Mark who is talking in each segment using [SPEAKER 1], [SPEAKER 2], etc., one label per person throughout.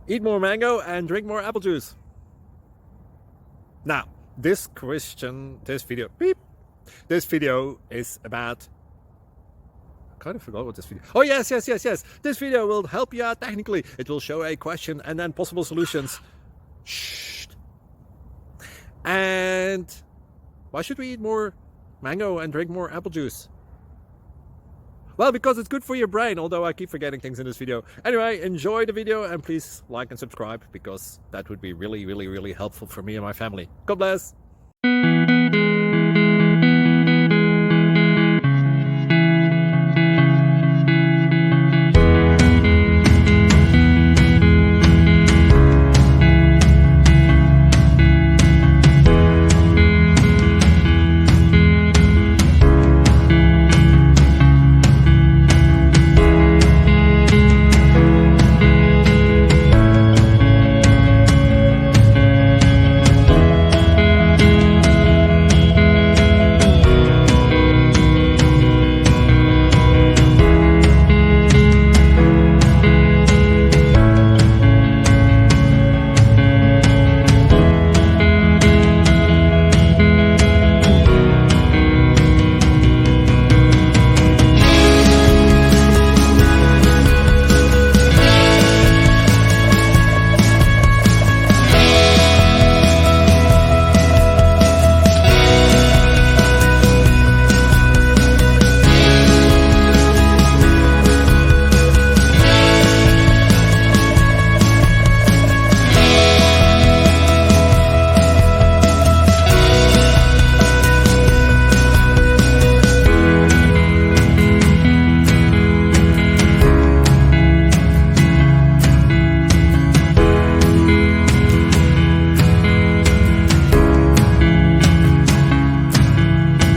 [SPEAKER 1] Eat more mango and drink more apple juice. Now, this video is about, I kind of forgot what this video. Oh, yes. This video will help you out technically. It will show a question and then possible solutions. Shh. And why should we eat more mango and drink more apple juice? Well, because it's good for your brain, although I keep forgetting things in this video. Anyway, enjoy the video and please like and subscribe, because that would be really helpful for me and my family. God bless.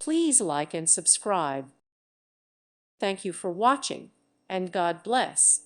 [SPEAKER 2] Please like and subscribe. Thank you for watching, and God bless.